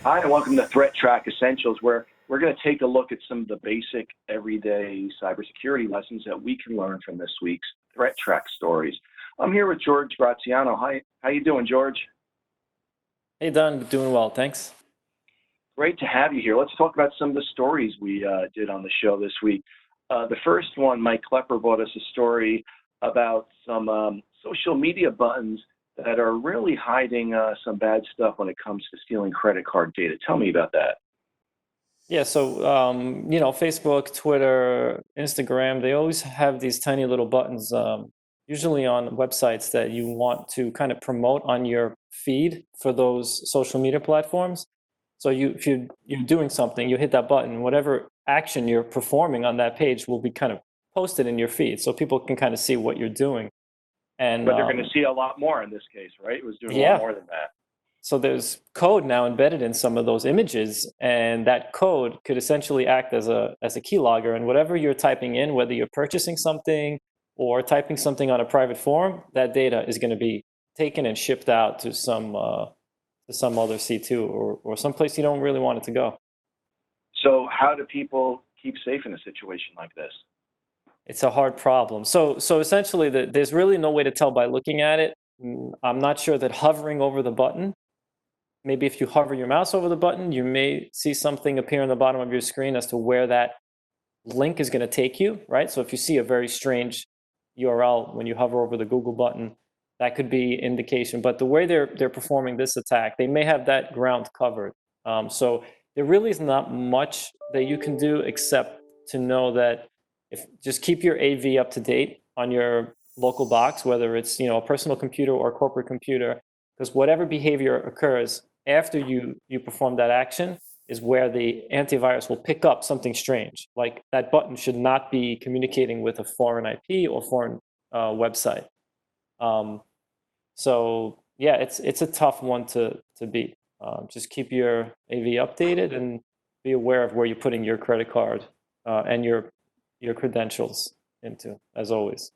Hi, and welcome to ThreatTraq Essentials, where we're going to take a look at some of the basic, everyday cybersecurity lessons that we can learn from this week's ThreatTraq stories. I'm here with George Graziano. Hi, how you doing, George? Hey Don, doing well, thanks. Great to have you here. Let's talk about some of the stories we did on the show this week. The first one, Mike Klepper brought us a story about some social media buttons that are really hiding some bad stuff when it comes to stealing credit card data. Tell me about that. Yeah, so Facebook, Twitter, Instagram, they always have these tiny little buttons, usually on websites that you want to kind of promote on your feed for those social media platforms. So if you're doing something, you hit that button, whatever action you're performing on that page will be kind of posted in your feed, so people can kind of see what you're doing. And But they're going to see a lot more in this case, right? It was doing a lot yeah, more than that. so there's code now embedded in some of those images, and that code could essentially act as a keylogger. And whatever you're typing in, whether you're purchasing something or typing something on a private forum, that data is going to be taken and shipped out to some other C2 or someplace you don't really want it to go. So how do people keep safe in a situation like this? It's a hard problem. So essentially, there's really no way to tell by looking at it. I'm not sure that hovering over the button. Maybe if you hover your mouse over the button, you may see something appear on the bottom of your screen as to where that link is going to take you, right? So if you see a very strange URL when you hover over the Google button, that could be indication. But the way they're performing this attack, they may have that ground covered. So there really is not much that you can do except to know that if just keep your AV up to date on your local box, whether it's a personal computer or a corporate computer, because whatever behavior occurs after you perform that action is where the antivirus will pick up something strange. Like that button should not be communicating with a foreign IP or foreign website. Um, so yeah, it's a tough one to beat. Just keep your AV updated and be aware of where you're putting your credit card and your credentials into, as always.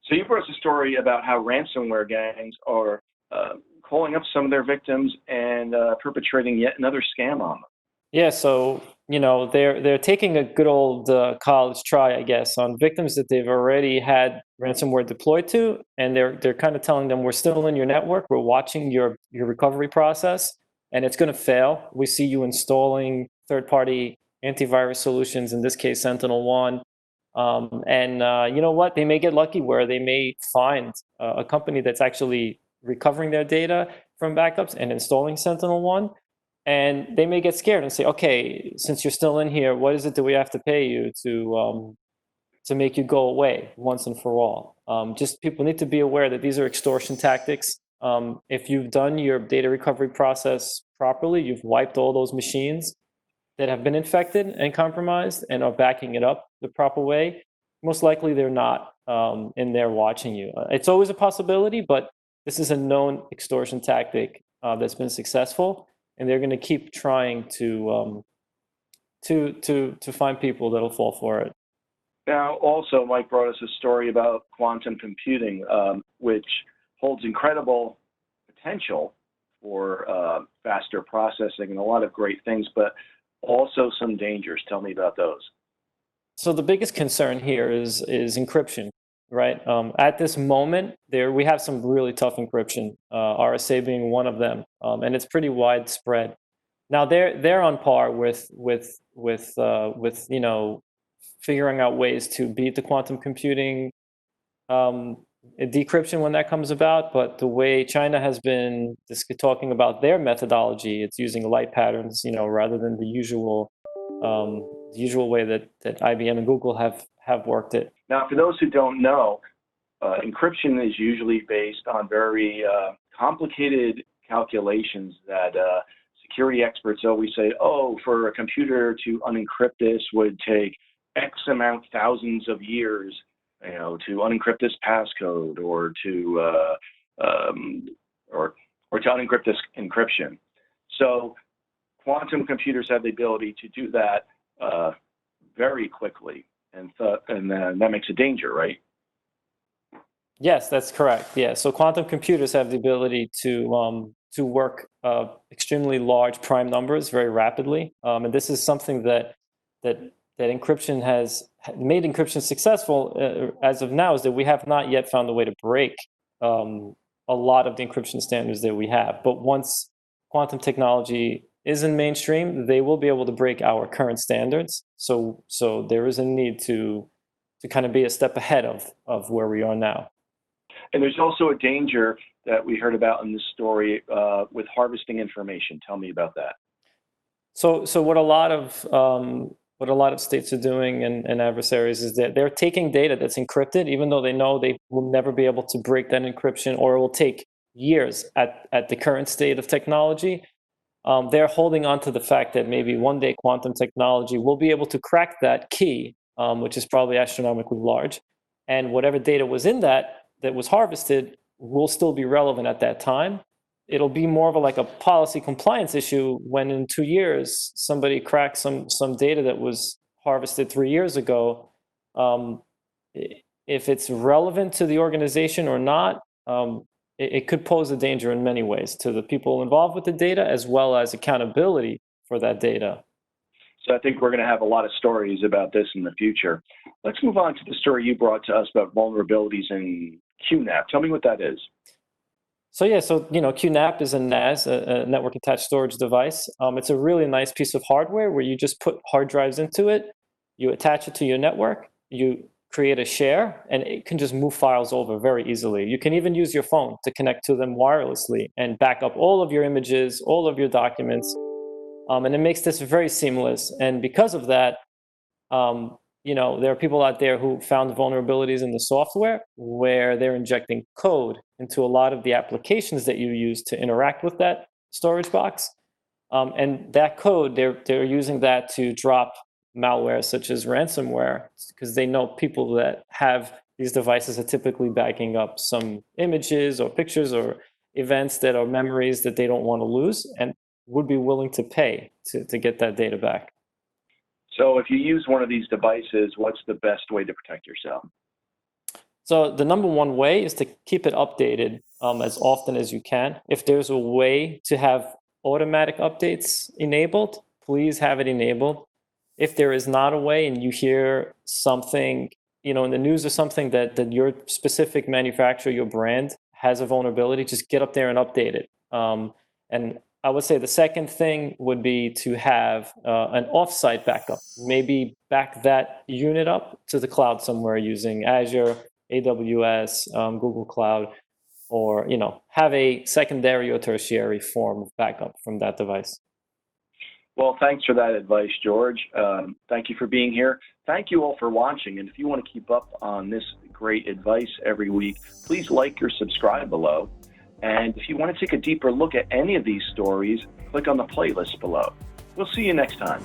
So you brought us a story about how ransomware gangs are calling up some of their victims and perpetrating yet another scam on them. Yeah, so they're taking a good old college try, I guess, on victims that they've already had ransomware deployed to, and they're kind of telling them, we're still in your network, we're watching your recovery process, and it's going to fail. We see you installing third-party antivirus solutions, in this case Sentinel-1, and you know what? They may get lucky where they may find a company that's actually recovering their data from backups and installing Sentinel-1. And they may get scared and say, okay, since you're still in here, what is it that we have to pay you to make you go away once and for all? Just people need to be aware that these are extortion tactics. If you've done your data recovery process properly, you've wiped all those machines that have been infected and compromised and are backing it up the proper way, most likely they're not in there watching you. It's always a possibility, but this is a known extortion tactic that's been successful, and they're going to keep trying to find people that'll fall for it. Now, also, Mike brought us a story about quantum computing, which holds incredible potential for faster processing and a lot of great things, but also some dangers. Tell me about those. So the biggest concern here is encryption, right? At this moment, we have some really tough encryption, RSA being one of them, and it's pretty widespread. Now they're on par with figuring out ways to beat the quantum computing um, decryption when that comes about. But the way China has been talking about their methodology, it's using light patterns, rather than the usual way that IBM and Google have worked it. Now, for those who don't know, encryption is usually based on very complicated calculations that security experts always say, oh, for a computer to unencrypt this would take X amount, thousands of years, to unencrypt this passcode or or to unencrypt this encryption. So quantum computers have the ability to do that very quickly, and that makes a danger, right? Yes, that's correct. Yeah, so quantum computers have the ability to work extremely large prime numbers very rapidly. And this is something that encryption has made encryption successful as of now, is that we have not yet found a way to break a lot of the encryption standards that we have. But once quantum technology is in mainstream, they will be able to break our current standards. So there is a need to kind of be a step ahead of where we are now. And there's also a danger that we heard about in this story with harvesting information. Tell me about that. So what a lot of states are doing and adversaries is that they're taking data that's encrypted, even though they know they will never be able to break that encryption, or it will take years at the current state of technology. They're holding on to the fact that maybe one day quantum technology will be able to crack that key, which is probably astronomically large, and whatever data was in that was harvested will still be relevant at that time. It'll be more of a policy compliance issue when in 2 years somebody cracks some data that was harvested 3 years ago. If it's relevant to the organization or not, it could pose a danger in many ways to the people involved with the data, as well as accountability for that data. So I think we're going to have a lot of stories about this in the future. Let's move on to the story you brought to us about vulnerabilities in QNAP. Tell me what that is. So QNAP is a NAS, a network attached storage device. It's a really nice piece of hardware where you just put hard drives into it, you attach it to your network, you create a share, and it can just move files over very easily. You can even use your phone to connect to them wirelessly and back up all of your images, all of your documents. And it makes this very seamless. And because of that, there are people out there who found vulnerabilities in the software where they're injecting code into a lot of the applications that you use to interact with that storage box. And that code, they're using that to drop malware such as ransomware, because they know people that have these devices are typically backing up some images or pictures or events that are memories that they don't want to lose and would be willing to pay to get that data back. So if you use one of these devices, what's the best way to protect yourself? So the number one way is to keep it updated as often as you can. If there's a way to have automatic updates enabled, please have it enabled. If there is not a way and you hear something, in the news or something that your specific manufacturer, your brand has a vulnerability, just get up there and update it. And I would say the second thing would be to have an offsite backup. Maybe back that unit up to the cloud somewhere using Azure, AWS, Google Cloud, or have a secondary or tertiary form of backup from that device. Well, thanks for that advice, George. Thank you for being here. Thank you all for watching. And if you want to keep up on this great advice every week, please like or subscribe below. And if you want to take a deeper look at any of these stories, click on the playlist below. We'll see you next time.